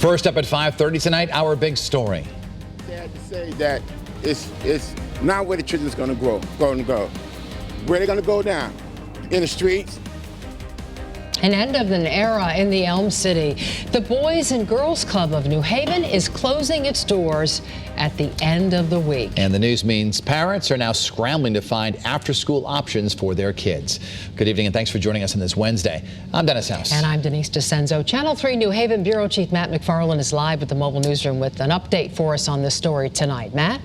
First up at 5:30 tonight, our big story. Sad to say that it's not where the children's going to go. Where they're going to go now? In the streets. An end of an era in the Elm City. The Boys and Girls Club of New Haven is closing its doors at the end of the week. And the news means parents are now scrambling to find after-school options for their kids. Good evening and thanks for joining us on this Wednesday. I'm Dennis House. And I'm Denise DeCenzo. Channel 3 New Haven Bureau Chief Matt McFarland is live with the mobile newsroom with an update for us on this story tonight. Matt?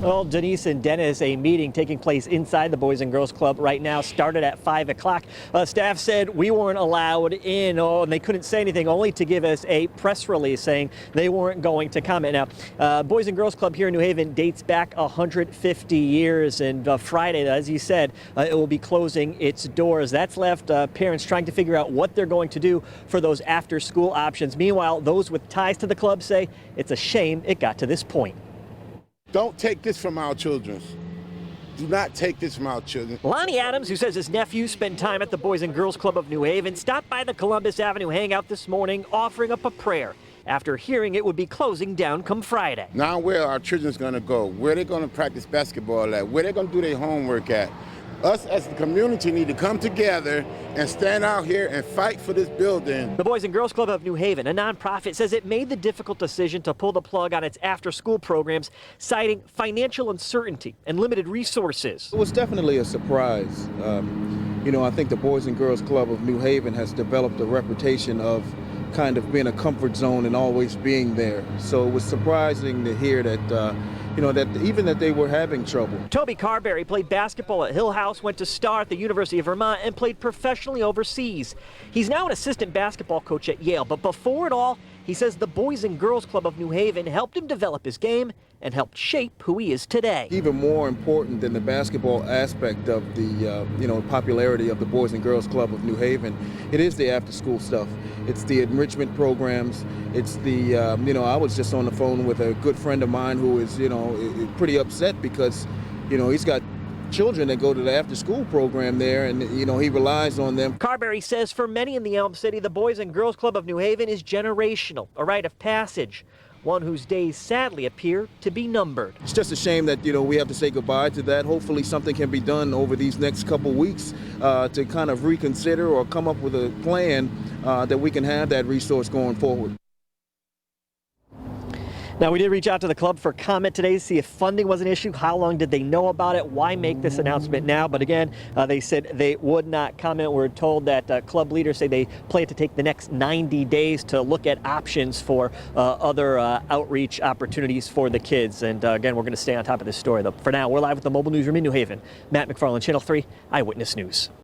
Well, Denise and Dennis, a meeting taking place inside the Boys and Girls Club right now started at 5 o'clock. Staff said we weren't allowed in, and they couldn't say anything, only to give us a press release saying they weren't going to comment. Now, Boys and Girls Club here in New Haven dates back 150 years, and Friday, as you said, it will be closing its doors. That's left parents trying to figure out what they're going to do for those after-school options. Meanwhile, those with ties to the club say it's a shame it got to this point. Don't take this from our children. Do not take this from our children. Lonnie Adams, who says his nephew spent time at the Boys and Girls Club of New Haven, stopped by the Columbus Avenue hangout this morning, offering up a prayer after hearing it would be closing down come Friday. Now where our children's going to go, where they're going to practice basketball at, where they're going to do their homework at. Us as the community need to come together and stand out here and fight for this building. The Boys and Girls Club of New Haven, a nonprofit, says it made the difficult decision to pull the plug on its after-school programs, citing financial uncertainty and limited resources. It was definitely a surprise. I think the Boys and Girls Club of New Haven has developed a reputation of kind of being a comfort zone and always being there. So it was surprising to hear that that they were having trouble. Toby Carberry played basketball at Hill House, went to Star at the University of Vermont, and played professionally overseas. He's now an assistant basketball coach at Yale, but before it all, he says the Boys and Girls Club of New Haven helped him develop his game and helped shape who he is today. Even more important than the basketball aspect of the popularity of the Boys and Girls Club of New Haven, it is the after-school stuff. It's the enrichment programs. It's the I was just on the phone with a good friend of mine who is pretty upset because he's got children that go to the after-school program there, and he relies on them. Carberry says for many in the Elm City, the Boys and Girls Club of New Haven is generational, a rite of passage, one whose days sadly appear to be numbered. It's just a shame that we have to say goodbye to that. Hopefully something can be done over these next couple weeks to kind of reconsider or come up with a plan that we can have that resource going forward. Now, we did reach out to the club for comment today to see if funding was an issue. How long did they know about it? Why make this announcement now? But again, they said they would not comment. We're told that club leaders say they plan to take the next 90 days to look at options for other outreach opportunities for the kids. And again, we're going to stay on top of this story. For now, we're live with the mobile newsroom in New Haven. Matt McFarland, Channel 3 Eyewitness News.